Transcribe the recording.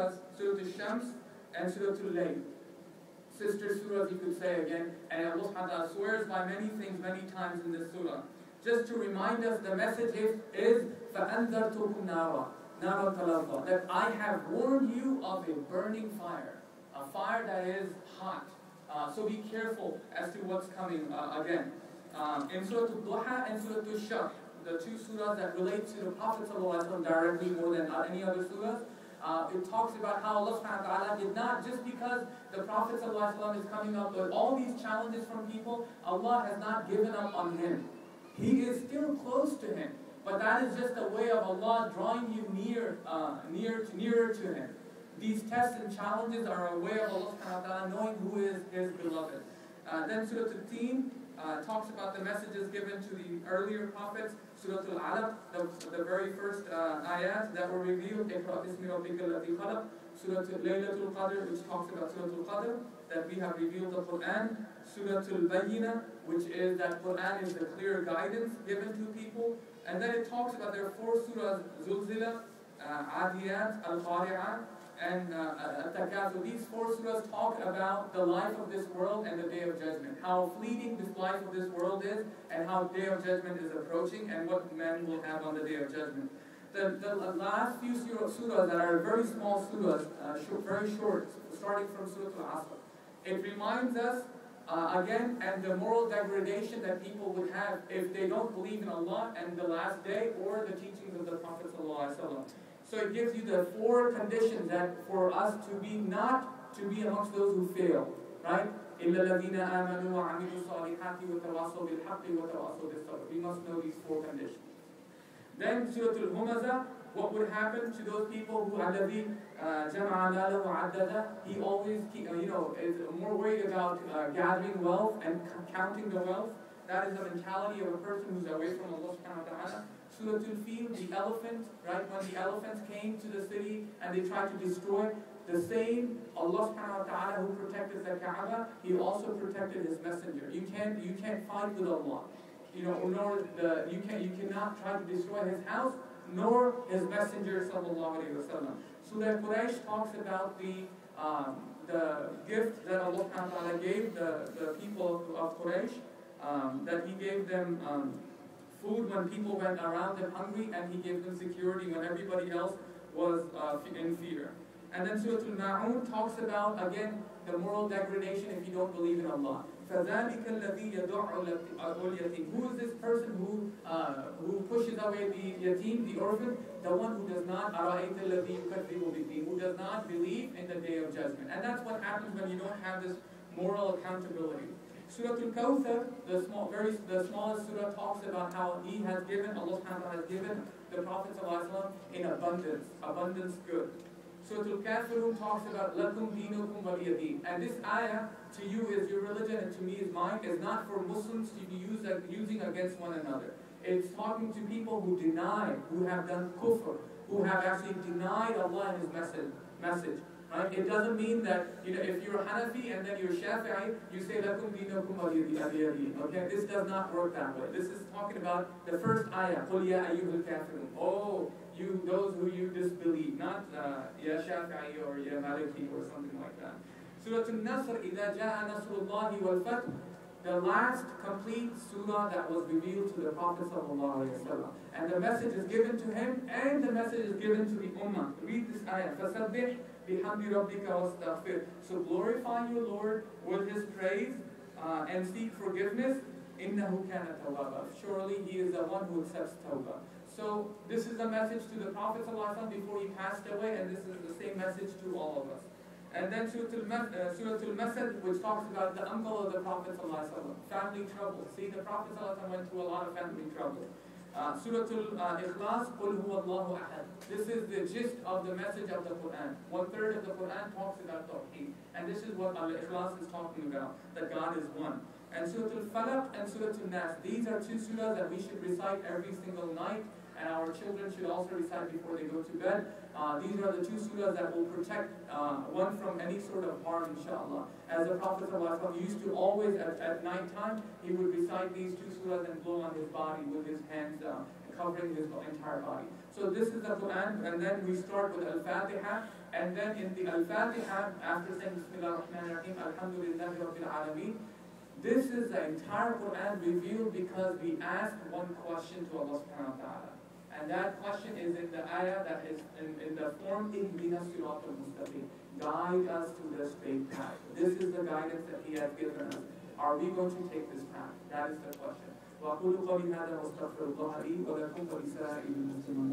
surahs, Surah Al-Shams and Surah Al-Layl. Sister surahs, you could say again, and Allah subhanahu wa ta'ala swears by many things many times in this surah. Just to remind us, the message is فَأَنذَرْتُكُمْ نَارًا تَلَظَّى, that I have warned you of a burning fire, a fire that is hot. So be careful as to what's coming again. In Surah Al-Duha and Surah Al-Shah, the two surahs that relate to the Prophet ﷺ directly more than any other surahs, it talks about how Allah subhanahu wa ta'ala did not, just because the Prophet ﷺ is coming up with all these challenges from people, Allah has not given up on him. He is still close to him. But that is just a way of Allah drawing you nearer to him. These tests and challenges are a way of Allah subhanahu wa ta'ala knowing who is his beloved. Then Surah Al-Teen talks about the messages given to the earlier prophets. Surah Al-Alaq, the very first ayat that were revealed. Iqra bismi rabbika alladhi khalaq. Surah Laylatul Qadr, which talks about Surah Al-Qadr, that we have revealed the Quran. Surah Al-Bayyinah, which is that Quran is the clear guidance given to people. And then it talks about there are four surahs, Zulzila, Adiyat, Al-Qari'ah, and At-Takasur. These four surahs talk about the life of this world and the Day of Judgment. How fleeting this life of this world is, and how Day of Judgment is approaching, and what men will have on the Day of Judgment. The last few surahs that are very small surahs, very short, starting from Surah Al-Asr. It reminds us again, and the moral degradation that people would have if they don't believe in Allah and the last day or the teachings of the Prophet ﷺ. So it gives you the four conditions that for us to be not to be amongst those who fail, right? إِلَّا الَّذِينَ آمَنُوا وَعَمِلُوا الصَّالِحَاتِ وَتَوَاصَوْا بِالْحَقِّ وَتَوَاصَوْا بِالصَّبْرِ. We must know these four conditions. Then Surah Al-Humazah, what would happen to those people who الَّذِي جَمَعَ مَالَهُ وَعَدَّدَهُ? He always, is more worried about gathering wealth and counting the wealth. That is the mentality of a person who's away from Allah subhanahu wa ta'ala. Surah Al-Fil, the elephant, right? When the elephants came to the city and they tried to destroy, the same Allah subhanahu wa ta'ala who protected the Kaaba, He also protected His messenger. You can't fight with Allah. You cannot try to destroy His house, nor His messenger sallallahu alaihi wasallam. Surah Quraysh talks about the gift that Allah subhanahu wa ta'ala gave the people of Quraysh, that He gave them food when people went around them hungry, and He gave them security when everybody else was in fear. And then Surah Al-Ma'un talks about, again, the moral degradation if you don't believe in Allah. فَذَلِكَ الَّذِي يَدُعُّ الْيَتِيمَ. Who is this person who pushes away the yatim, the orphan? The one who does not أَرَأَيْتَ الَّذِي يُكَذِّبُ بِالدِّينِ, who does not believe in the Day of Judgment. And that's what happens when you don't have this moral accountability. Surah Al-Kawthar, the smallest surah, talks about how He has given, Allah subhanahu wa ta'ala has given the Prophet ﷺ in abundance good. Surah Al-Kafirun talks about lakum dinukum waliya din. And this ayah to you is your religion and to me is mine, is not for Muslims to be using against one another. It's talking to people who deny, who have done kufr, who have actually denied Allah and His message. Right? It doesn't mean that if you're Hanafi and then you're Shafi'i, you say lakum dinukum waliya din. Okay, this does not work that way. This is talking about the first ayah, qul ya ayyuhal kafirun. Oh, you, those who you disbelieve, not Ya Shafi'i or Ya Maliki or something like that. Surah Al-Nasr, إِذَا جَاءَ نَصْرُ اللَّهِ وَالْفَتْحُ, the last complete surah that was revealed to the Prophet ﷺ. And the message is given to him, and the message is given to the Ummah. Read this ayah. فَسَبِّحْ بِحَمْدِ رَبِّكَ وَاسْتَغْفِرْ. So glorify your Lord with His praise and seek forgiveness. إِنَّهُ كَانَ تَوَّابًا. Surely He is the one who accepts tawbah. So this is a message to the Prophet ﷺ before he passed away, and this is the same message to all of us. And then Surah Al-Masad, which talks about the uncle of the Prophet ﷺ, family troubles. See, the Prophet ﷺ went through a lot of family troubles. Surah Al-Ikhlas, قُلْ هُوَ اللَّهُ أَحَدٌ. This is the gist of the message of the Quran. 1/3 of the Quran talks about Tawheed. And this is what Al-Ikhlas is talking about, that God is one. And Surah Al-Falaq and Surah Al-Nas, these are two surahs that we should recite every single night, and our children should also recite before they go to bed. These are the two surahs that will protect one from any sort of harm, inshallah. As the Prophet ﷺ used to always, at night time, he would recite these two surahs and blow on his body with his hands covering his entire body. So this is the Quran, and then we start with Al-Fatiha, and then in the Al-Fatiha, after saying Bismillah ar-Rahman ar-Rahim, Alhamdulillahi Rabbil Alameen, this is the entire Quran revealed because we asked one question to Allah subhanahu wa ta'ala. And that question is in the ayah that is in the form, Ihdina siratal mustaqim. Guide us to the straight path. This is the guidance that He has given us. Are we going to take this path? That is the question. وَأَقُولُ قَوْلِي هَذَا وَأَسْتَغْفِرُ اللَّهَ لِي وَلَكُمْ وَلِسَائِرِ الْمُسْلِمِينَ